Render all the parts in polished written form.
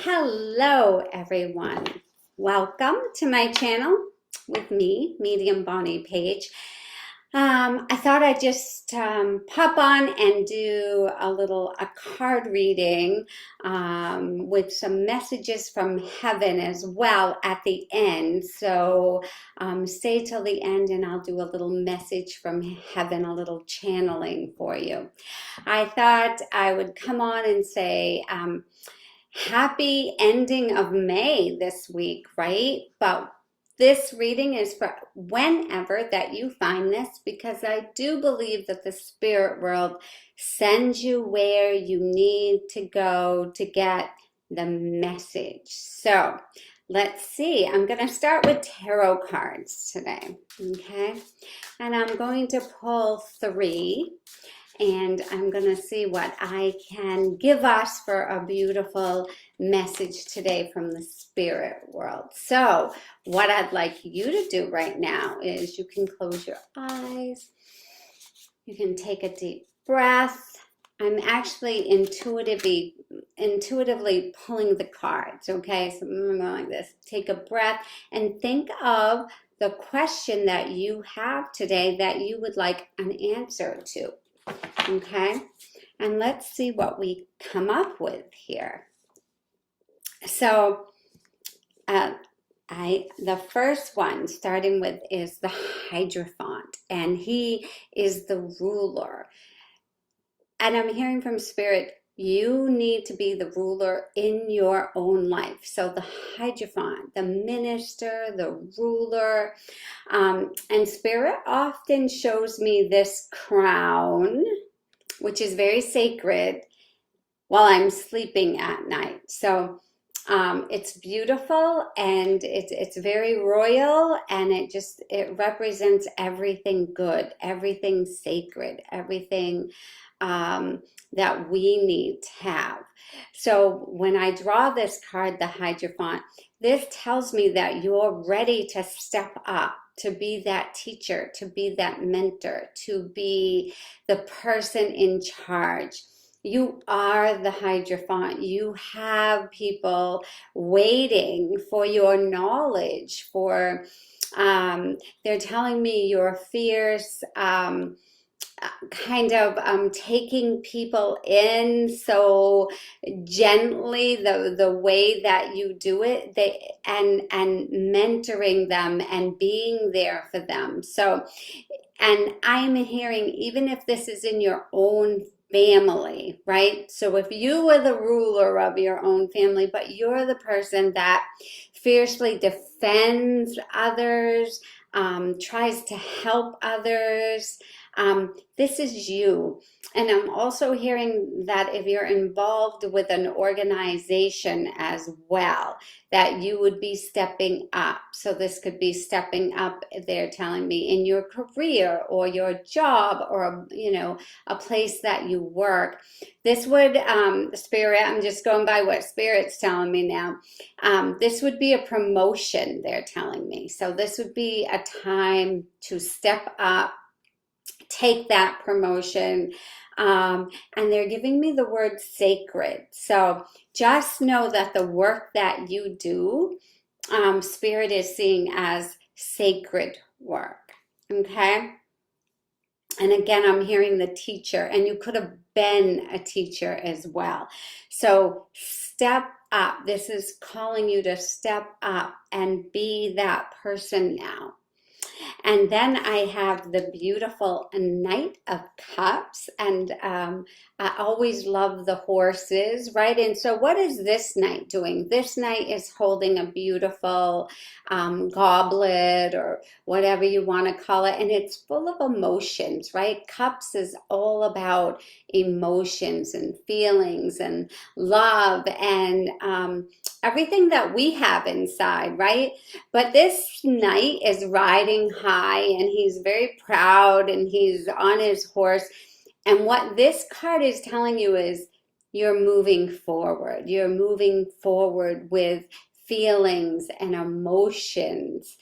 Hello, everyone. Welcome to my channel with me, Medium Bonnie Page. I thought I'd just pop on and do a card reading with some messages from heaven as well at the end. So stay till the end and I'll do a little message from heaven, a little channeling for you. I thought I would come on and say, happy ending of May this week, right? But this reading is for whenever that you find this, because I do believe that the spirit world sends you where you need to go to get the message. So let's see. I'm going to start with tarot cards today, okay? And I'm going to pull 3. And I'm going to see what I can give us for a beautiful message today from the spirit world. So what I'd like you to do right now is you can close your eyes. You can take a deep breath. I'm actually intuitively pulling the cards, okay? So I'm going like this. Take a breath and think of the question that you have today that you would like an answer to. Okay, and let's see what we come up with here. So the first one starting with is the Hierophant, and he is the ruler. And I'm hearing from Spirit, you need to be the ruler in your own life. So the Hierophant, the minister, the ruler, and Spirit often shows me this crown, which is very sacred, while I'm sleeping at night. So it's beautiful and it's very royal, and it represents everything good, everything sacred, everything that we need to have. So when I draw this card, the Hierophant, this tells me that you're ready to step up, to be that teacher, to be that mentor, to be the person in charge. You are the Hierophant. You have people waiting for your knowledge, they're telling me you're fierce, kind of taking people in so gently, the way that you do it, and mentoring them and being there for them. So, and I'm hearing, even if this is in your own family, right? So if you are the ruler of your own family, but you're the person that fiercely defends others, tries to help others, this is you. And I'm also hearing that if you're involved with an organization as well, that you would be stepping up. So this could be stepping up, they're telling me, in your career or your job, or a place that you work. This would, Spirit, I'm just going by what Spirit's telling me now. This would be a promotion, they're telling me. So this would be a time to step up, take that promotion, and they're giving me the word sacred. So just know that the work that you do, Spirit is seeing as sacred work, okay? And again, I'm hearing the teacher, and you could have been a teacher as well. So step up. This is calling you to step up and be that person now. And then I have the beautiful Knight of Cups, and I always love the horses, right? And so what is this knight doing? This knight is holding a beautiful goblet, or whatever you want to call it, and it's full of emotions, right? Cups is all about emotions and feelings and love and everything that we have inside, right? But this knight is riding high, and he's very proud, and he's on his horse. And what this card is telling you is you're moving forward. You're moving forward with feelings and emotions.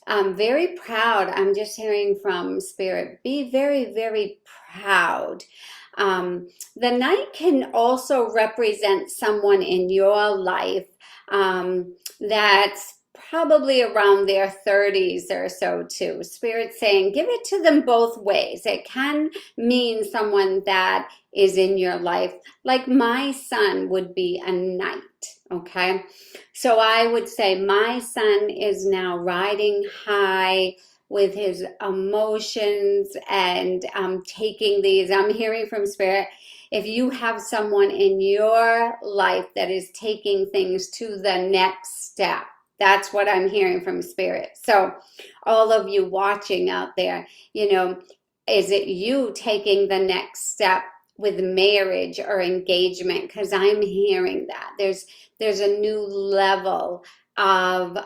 I'm very proud. I'm just hearing from Spirit. Be very, very proud. The Knight can also represent someone in your life that's probably around their 30s or so too. Spirit saying, give it to them both ways. It can mean someone that is in your life, like my son would be a knight, okay? So I would say my son is now riding high with his emotions and taking these. I'm hearing from Spirit, if you have someone in your life that is taking things to the next step, that's what I'm hearing from Spirit. So all of you watching out there, is it you taking the next step with marriage or engagement? Because I'm hearing that there's a new level of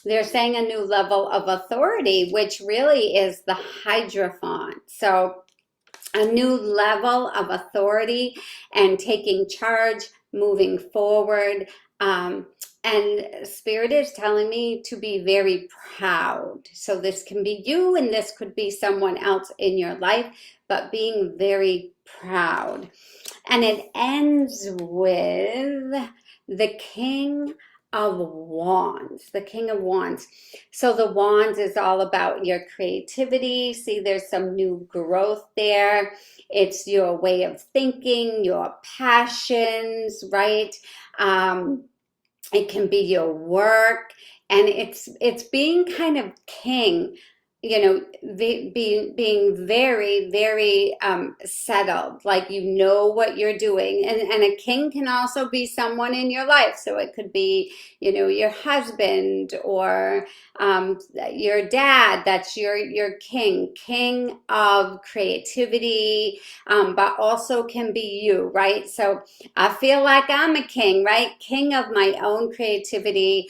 they're saying a new level of authority, which really is the Hierophant. So a new level of authority and taking charge, moving forward. And Spirit is telling me to be very proud. So this can be you and this could be someone else in your life, but being very proud. And it ends with the King of Wands, the King of Wands. So the Wands is all about your creativity. See, there's some new growth there. It's your way of thinking, your passions, right? It can be your work, and it's being kind of king, being very, very settled, like what you're doing. And a king can also be someone in your life. So it could be, your husband or your dad. That's your king of creativity, but also can be you, right? So I feel like I'm a king, right? King of my own creativity,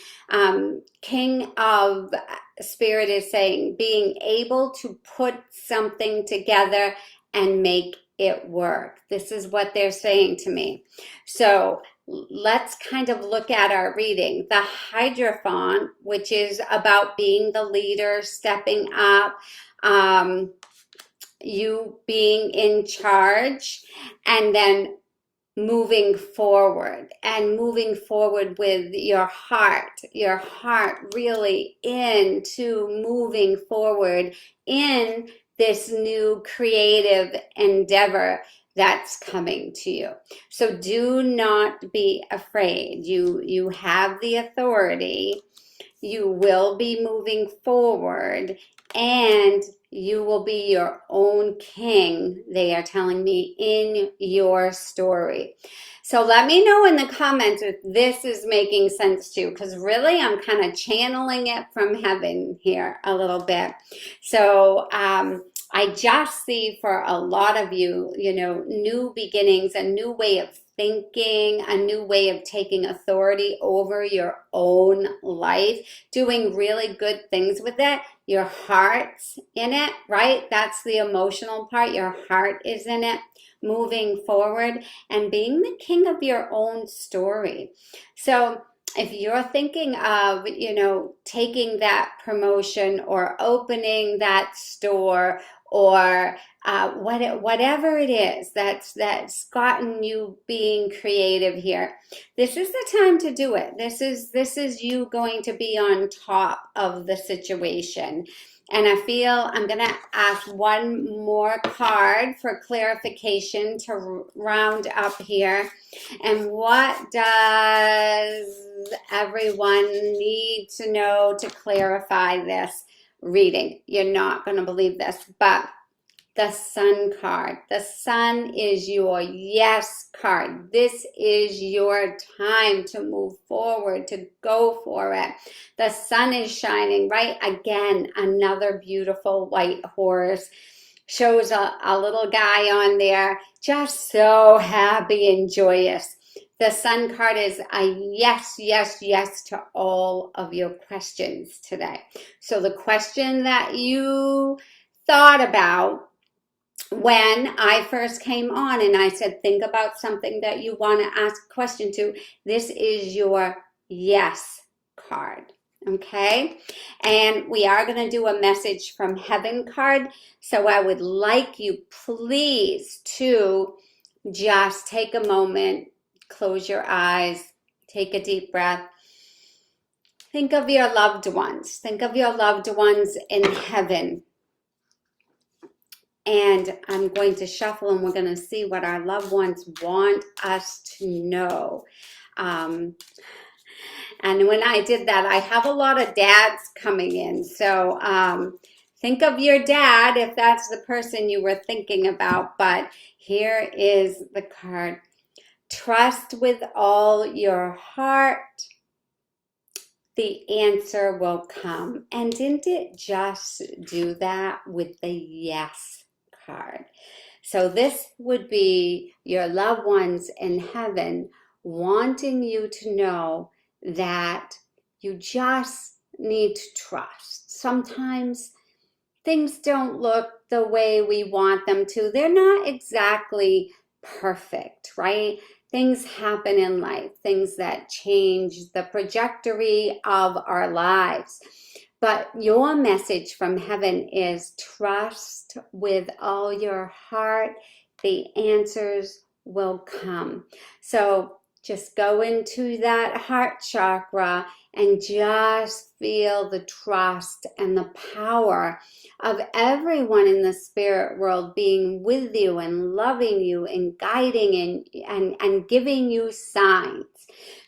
king of Spirit is saying being able to put something together and make it work. This is what they're saying to me. So let's kind of look at our reading. The Hierophant, which is about being the leader, stepping up, you being in charge, and then moving forward with your heart really into moving forward in this new creative endeavor that's coming to you. So do not be afraid. You have the authority. You will be moving forward, and you will be your own king, they are telling me, in your story. So let me know in the comments if this is making sense to you, because really I'm kind of channeling it from heaven here a little bit. So I just see for a lot of you, new beginnings, a new way of thinking, a new way of taking authority over your own life, doing really good things with it. Your heart's in it, right? That's the emotional part. Your heart is in it, moving forward and being the king of your own story. So if you're thinking of, taking that promotion or opening that store or whatever it is that's gotten you being creative here, this is the time to do it. This is you going to be on top of the situation. And I feel I'm going to ask one more card for clarification to round up here. And what does everyone need to know to clarify this reading? You're not going to believe this, but the Sun card. The Sun is your yes card. This is your time to move forward, to go for it. The sun is shining, right? Again, another beautiful white horse. Shows a little guy on there, just so happy and joyous. The Sun card is a yes, yes, yes to all of your questions today. So the question that you thought about when I first came on and I said, think about something that you want to ask a question to, this is your yes card. Okay, and we are going to do a message from heaven card. So I would like you please to just take a moment, close your eyes, take a deep breath. Think of your loved ones. Think of your loved ones in heaven. And I'm going to shuffle and we're going to see what our loved ones want us to know. And when I did that, I have a lot of dads coming in. So think of your dad if that's the person you were thinking about. But here is the card. Trust with all your heart. The answer will come. And didn't it just do that with the yes card? So this would be your loved ones in heaven wanting you to know that you just need to trust. Sometimes things don't look the way we want them to. They're not exactly perfect, right? Things happen in life, things that change the trajectory of our lives. But your message from heaven is trust with all your heart. The answers will come. So just go into that heart chakra and just feel the trust and the power of everyone in the spirit world being with you and loving you and guiding and giving you signs.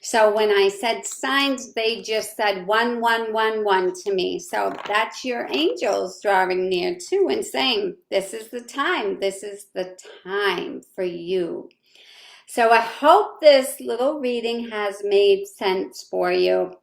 So when I said signs, they just said 1111 to me. So that's your angels drawing near too and saying, this is the time. This is the time for you. So I hope this little reading has made sense for you.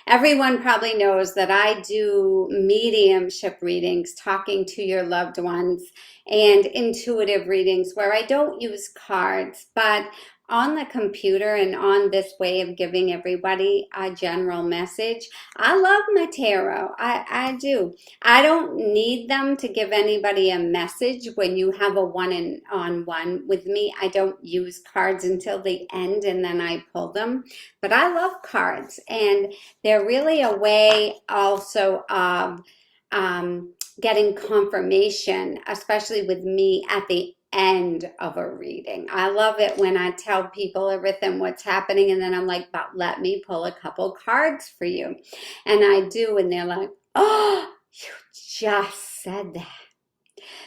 Everyone probably knows that I do mediumship readings, talking to your loved ones, and intuitive readings where I don't use cards, but on the computer and on this way of giving everybody a general message. I love my tarot. I do. I don't need them to give anybody a message when you have a one-on-one with me. I don't use cards until the end and then I pull them. But I love cards, and they're really a way also of getting confirmation, especially with me at the end of a reading. I love it when I tell people everything what's happening and then I'm like, but let me pull a couple cards for you. And I do, and they're like, oh, you just said that.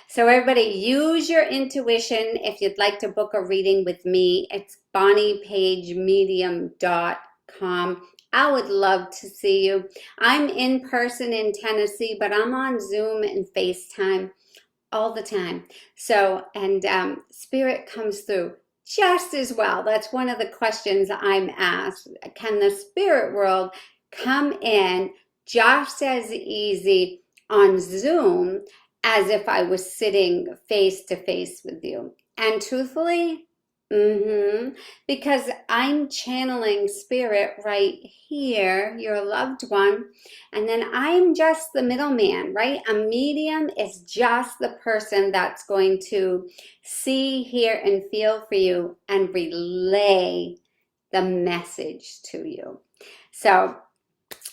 So everybody, use your intuition. If you'd like to book a reading with me, it's bonniepagemedium.com. I would love to see you. I'm in person in Tennessee, but I'm on Zoom and FaceTime all the time. So, and spirit comes through just as well. That's one of the questions I'm asked. Can the spirit world come in just as easy on Zoom as if I was sitting face to face with you? And truthfully, because I'm channeling spirit right here, your loved one, and then I'm just the middleman, right? A medium is just the person that's going to see, hear, and feel for you and relay the message to you. So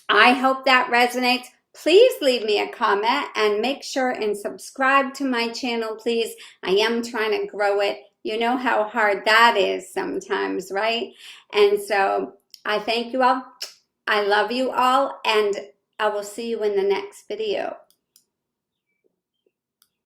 I hope that resonates. Please leave me a comment and make sure and subscribe to my channel, please. I am trying to grow it. You know how hard that is sometimes, right? And so I thank you all. I love you all, and I will see you in the next video.